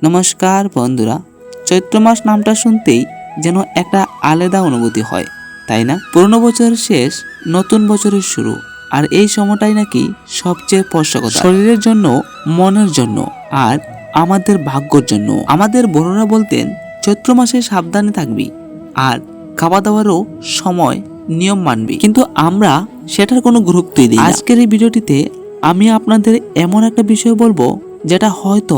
নমস্কার বন্ধুরা, চৈত্র মাস নামটা শুনতেই যেন একটা আলাদা অনুভূতি হয়, তাই না? পুরনো বছরের শেষ, নতুন বছরের শুরু, আর এই সময়টাই নাকি সবচেয়ে স্পর্শকতা শরীরের জন্য, মনের জন্য আর আমাদের ভাগ্যের জন্য। আমাদের বড়রা বলতেন চৈত্র মাসে সাবধানে থাকবি আর খাওয়া দাওয়ারও সময় নিয়ম মানবি, কিন্তু আমরা সেটার কোনো গুরুত্বই দিই না। আজকের এই ভিডিওটিতে আমি আপনাদের এমন একটা বিষয় বলবো যেটা হয়তো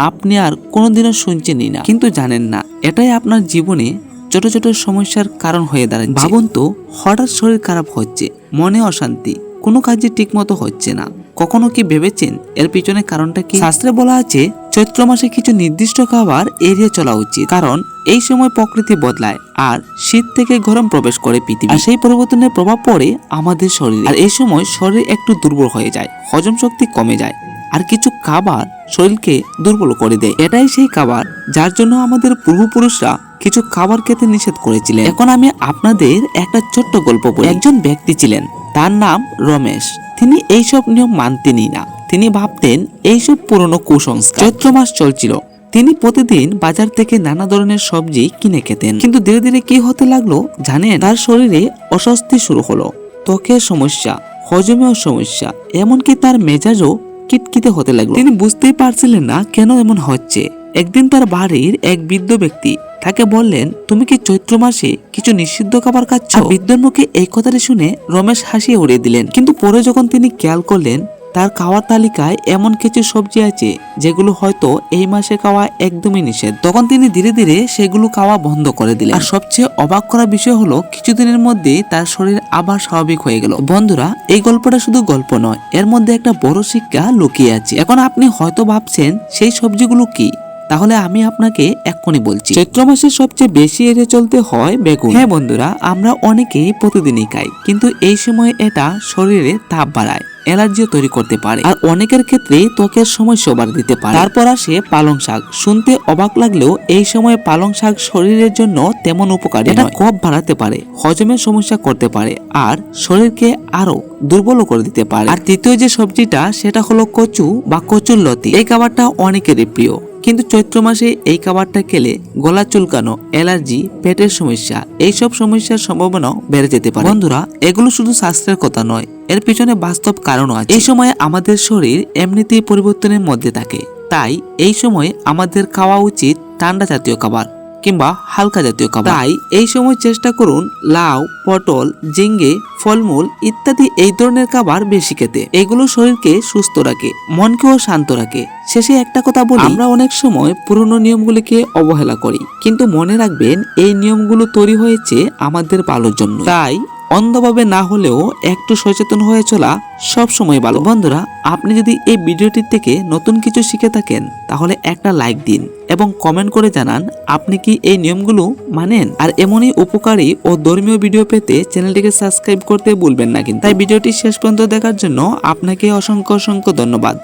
আপনি আর কোনোদিনও শুনছেনই না, কিন্তু জানেন না এটাই আপনার জীবনে ছোট ছোট সমস্যার কারণ হয়ে দাঁড়াচ্ছে। ভাবুন তো, হঠাৎ শরীর খারাপ হচ্ছে, মনে অশান্তি, কোনো কাজে ঠিক মতো হচ্ছে না। কখনো কি ভেবেছেন এর পিছনে কারণটা কি? শাস্ত্রে বলা আছে চৈত্র মাসে কিছু নির্দিষ্ট খাবার এড়িয়ে চলা উচিত, কারণ এই সময় প্রকৃতি বদলায় আর শীত থেকে গরম প্রবেশ করে পৃথিবী, আর সেই পরিবর্তনের প্রভাব পড়ে আমাদের শরীরে। আর এই সময় শরীর একটু দুর্বল হয়ে যায়, হজম শক্তি কমে যায়, আর কিছু খাবার শরীরকে দুর্বল করে দেয়। এটাই সেই খাবার যার জন্য আমাদের পূর্বপুরুষরা কিছু খাবার খেতে নিষেধ করেছিলেন। এখন আমি আপনাদের একটা ছোট্ট গল্প বলি। একজন ব্যক্তি ছিলেন, তার নাম রমেশ। তিনি এইসব নিয়ম মানতেনই না। তিনি ভাবতেন এইসব পুরনো কুসংস্কার। চৈত্র মাস চলছিল, তিনি প্রতিদিন বাজার থেকে নানা ধরনের সবজি কিনে খেতেন, কিন্তু ধীরে ধীরে কি হতে লাগলো জানেন? তার শরীরে অস্বস্তি শুরু হলো, ত্বকের সমস্যা, হজমেও সমস্যা, এমনকি তার মেজাজও কিটকিটে হতে লাগলো। তিনি বুঝতেই পারছিলেন না কেন এমন হচ্ছে। একদিন তার বাড়ির এক বৃদ্ধ ব্যক্তি তাকে বললেন, তুমি কি চৈত্র মাসে কিছু নিষিদ্ধ খাবার খাচ্ছ? বৃদ্ধের মুখে এই কথাটি শুনে রমেশ হাসিয়ে উড়িয়ে দিলেন, কিন্তু পরে যখন তিনি খেয়াল করলেন তার খাওয়ার তালিকায় এমন কিছু সবজি আছে যেগুলো হয়তো এই মাসে খাওয়া একদমই নিষেধ, তখন তিনি ধীরে ধীরে সেগুলো খাওয়া বন্ধ করে দিলেন। আর সবচেয়ে অবাক করা বিষয় হলো কিছুদিনের মধ্যেই তার শরীর আবার স্বাভাবিক হয়ে গেল। বন্ধুরা, এই গল্পটা শুধু গল্প নয়, এর মধ্যে একটা বড় শিক্ষা লুকিয়ে আছে। এখন আপনি হয়তো ভাবছেন সেই সবজিগুলো কি, তাহলে আমি আপনাকে এক্ষুনি বলছি। চৈত্র মাসে সবচেয়ে বেশি এড়িয়ে চলতে হয় বেগুন। হ্যাঁ বন্ধুরা, আমরা অনেকেই প্রতিদিনই খাই, কিন্তু এই সময় এটা শরীরে তাপ বাড়ায়, অ্যালার্জিও তৈরি করতে পারে, আর অনেকের ক্ষেত্রে ত্বকের সমস্যা বাড়িয়ে দিতে পারে। তারপর আসে পালং শাক। শুনতে অবাক লাগলেও এই সময় পালং শাক শরীরের জন্য তেমন উপকারী নয়। এটা কফ বাড়াতে পারে, হজমের সমস্যা করতে পারে, আর শরীরকে আরো দুর্বল করে দিতে পারে। আর তৃতীয় যে সবজিটা সেটা হলো কচু বা কচুরলতি। এই খাবারটা অনেকেরই প্রিয়, কিন্তু চৈত্র মাসে এই খাবারটা খেলে গলা চুলকানো, অ্যালার্জি, পেটের সমস্যা, এইসব সমস্যার সম্ভাবনা বেড়ে যেতে পারে। বন্ধুরা, এগুলো শুধু স্বাস্থ্যের কথা নয়, এর পিছনে বাস্তব কারণও আছে। এই সময় আমাদের শরীর এমনিতেই পরিবর্তনের মধ্যে থাকে, তাই এই সময় আমাদের খাওয়া উচিত ঠান্ডা জাতীয় খাবার কিংবা হালকা জাতীয় খাবার। তাই এই সময় চেষ্টা করুন লাউ, পটল, ঝিঙ্গে, ফলমূল ইত্যাদি এই ধরনের খাবার বেশি খেতে। এগুলো শরীরকে সুস্থ রাখে, মনকেও শান্ত রাখে। শেষে একটা কথা বলি, আমরা অনেক সময় পুরনো নিয়মগুলিকে অবহেলা করি, কিন্তু মনে রাখবেন এই নিয়মগুলো তৈরি হয়েছে আমাদের ভালোর জন্য। তাই অন্ধভাবে না হলেও একটু সচেতন হয়ে চলা সব সময় ভালো। বন্ধুরা, আপনি যদি এই ভিডিওটির থেকে নতুন কিছু শিখে থাকেন তাহলে একটা লাইক দিন এবং কমেন্ট করে জানান আপনি কি এই নিয়মগুলো মানেন। আর এমনই উপকারী ও ধর্মীয় ভিডিও পেতে চ্যানেলটিকে সাবস্ক্রাইব করতে ভুলবেন না কিন্তু। তাই ভিডিওটি শেষ পর্যন্ত দেখার জন্য আপনাকে অসংখ্য ধন্যবাদ।